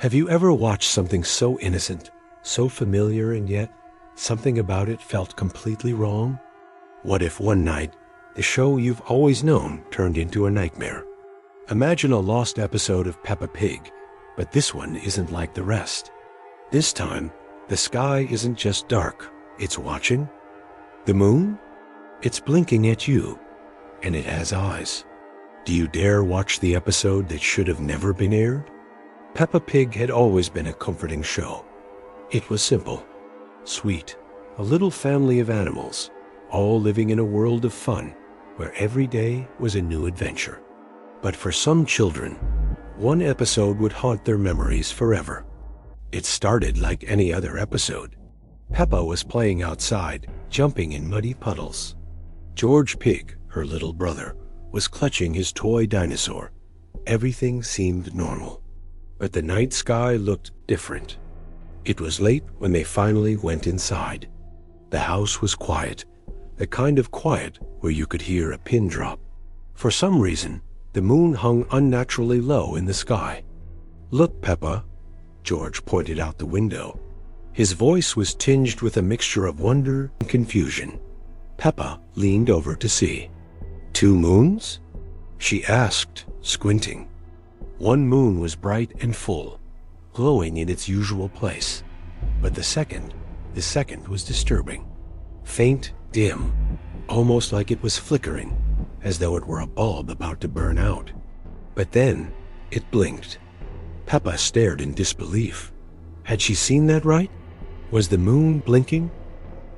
Have you ever watched something so innocent, so familiar, and yet something about it felt completely wrong? What if one night the show you've always known turned into a nightmare? Imagine a lost episode of Peppa Pig, but this one isn't like the rest. This time, the sky isn't just dark, it's watching. The moon? It's blinking at you, and it has eyes. Do you dare watch the episode that should have never been aired? Peppa Pig had always been a comforting show. It was simple, sweet, a little family of animals, all living in a world of fun, where every day was a new adventure. But for some children, one episode would haunt their memories forever. It started like any other episode. Peppa was playing outside, jumping in muddy puddles. George Pig, her little brother, was clutching his toy dinosaur. Everything seemed normal. But the night sky looked different. It was late when they finally went inside. The house was quiet, the kind of quiet where you could hear a pin drop. For some reason, the moon hung unnaturally low in the sky. "Look, Peppa," George pointed out the window. His voice was tinged with a mixture of wonder and confusion. Peppa leaned over to see. "Two moons?" she asked, squinting. One moon was bright and full, glowing in its usual place. But the second was disturbing. Faint, dim, almost like it was flickering, as though it were a bulb about to burn out. But then it blinked. Peppa stared in disbelief. Had she seen that right? Was the moon blinking?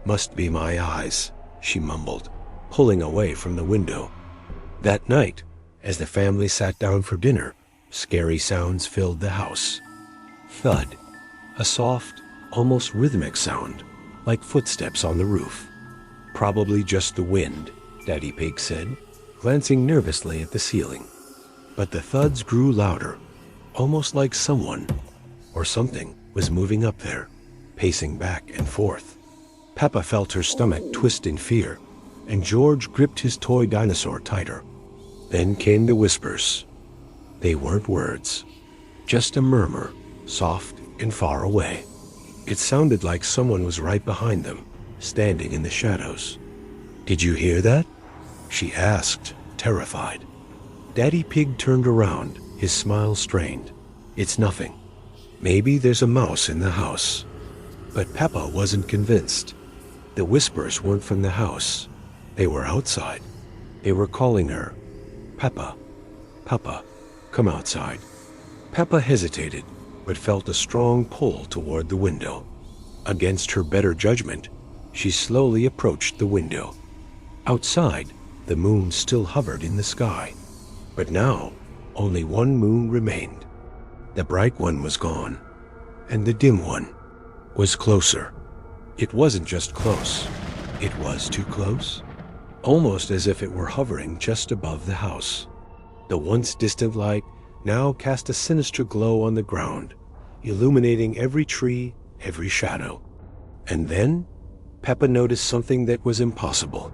"Must be my eyes," she mumbled, pulling away from the window. That night, as the family sat down for dinner, scary sounds filled the house. Thud, a soft, almost rhythmic sound, like footsteps on the roof. "Probably just the wind," Daddy Pig said, glancing nervously at the ceiling. But the thuds grew louder, almost like someone or something was moving up there, pacing back and forth. Peppa felt her stomach twist in fear, and George gripped his toy dinosaur tighter. Then came the whispers. They weren't words, just a murmur, soft and far away. It sounded like someone was right behind them, standing in the shadows. "Did you hear that?" she asked, terrified. Daddy Pig turned around, his smile strained. "It's nothing. Maybe there's a mouse in the house." But Peppa wasn't convinced. The whispers weren't from the house. They were outside. They were calling her. "Peppa, Peppa, come outside." Peppa hesitated, but felt a strong pull toward the window. Against her better judgment, she slowly approached the window. Outside, the moon still hovered in the sky. But now, only one moon remained. The bright one was gone, and the dim one was closer. It wasn't just close, it was too close, almost as if it were hovering just above the house. The once distant light now cast a sinister glow on the ground, illuminating every tree, every shadow. And then, Peppa noticed something that was impossible.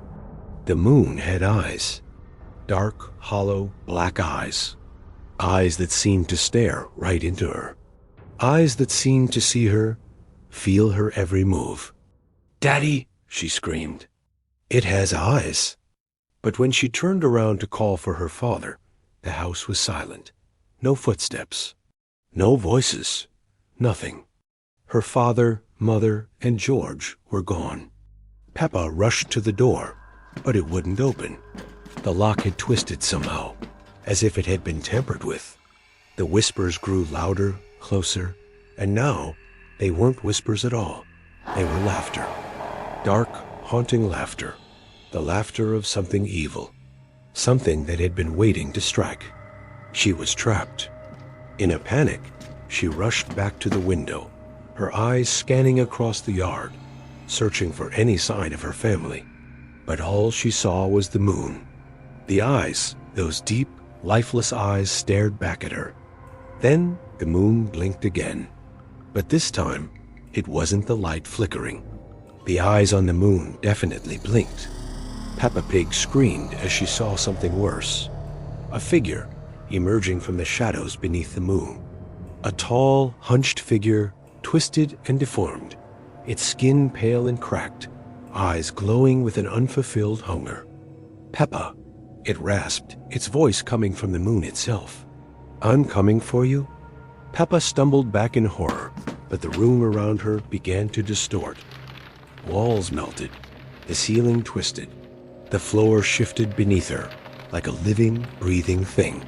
The moon had eyes. Dark, hollow, black eyes. Eyes that seemed to stare right into her. Eyes that seemed to see her, feel her every move. "Daddy!" she screamed. "It has eyes." But when she turned around to call for her father, the house was silent. No footsteps. No voices. Nothing. Her father, mother, and George were gone. Peppa rushed to the door, but it wouldn't open. The lock had twisted somehow, as if it had been tampered with. The whispers grew louder, closer, and now they weren't whispers at all. They were laughter. Dark, haunting laughter. The laughter of something evil. Something that had been waiting to strike. She was trapped. In a panic, she rushed back to the window, her eyes scanning across the yard, searching for any sign of her family. But all she saw was the moon. The eyes, those deep, lifeless eyes, stared back at her. Then the moon blinked again. But this time, it wasn't the light flickering. The eyes on the moon definitely blinked. Peppa Pig screamed as she saw something worse. A figure emerging from the shadows beneath the moon. A tall, hunched figure, twisted and deformed, its skin pale and cracked, eyes glowing with an unfulfilled hunger. Peppa, it rasped, its voice coming from the moon itself. I'm coming for you? Peppa stumbled back in horror, but the room around her began to distort. Walls melted, the ceiling twisted, the floor shifted beneath her like a living, breathing thing.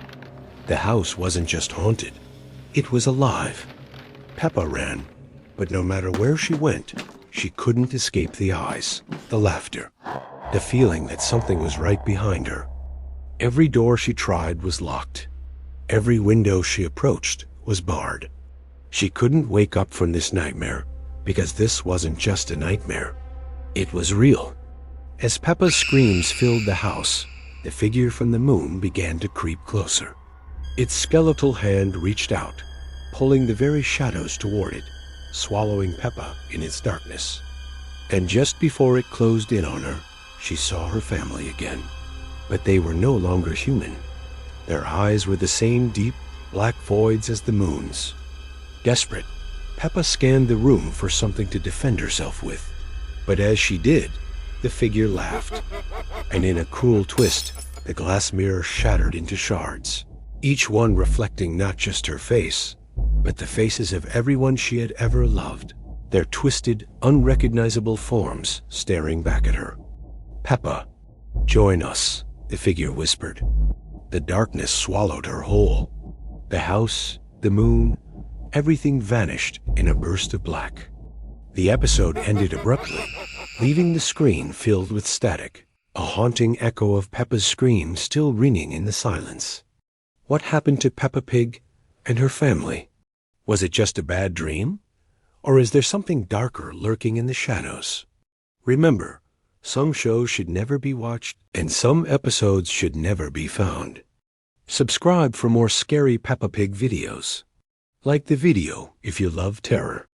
The house wasn't just haunted, it was alive. Peppa ran, but no matter where she went, she couldn't escape the eyes, the laughter, the feeling that something was right behind her. Every door she tried was locked. Every window she approached was barred. She couldn't wake up from this nightmare, because this wasn't just a nightmare. It was real. As Peppa's screams filled the house, the figure from the moon began to creep closer. Its skeletal hand reached out, pulling the very shadows toward it, swallowing Peppa in its darkness. And just before it closed in on her, she saw her family again. But they were no longer human. Their eyes were the same deep, black voids as the moon's. Desperate, Peppa scanned the room for something to defend herself with. But as she did, the figure laughed, and in a cruel twist, the glass mirror shattered into shards, each one reflecting not just her face, but the faces of everyone she had ever loved, their twisted, unrecognizable forms staring back at her. Peppa, join us, the figure whispered. The darkness swallowed her whole. The house, the moon, everything vanished in a burst of black. The episode ended abruptly, leaving the screen filled with static, a haunting echo of Peppa's scream still ringing in the silence. What happened to Peppa Pig and her family? Was it just a bad dream? Or is there something darker lurking in the shadows? Remember, some shows should never be watched, and some episodes should never be found. Subscribe for more scary Peppa Pig videos. Like the video if you love terror.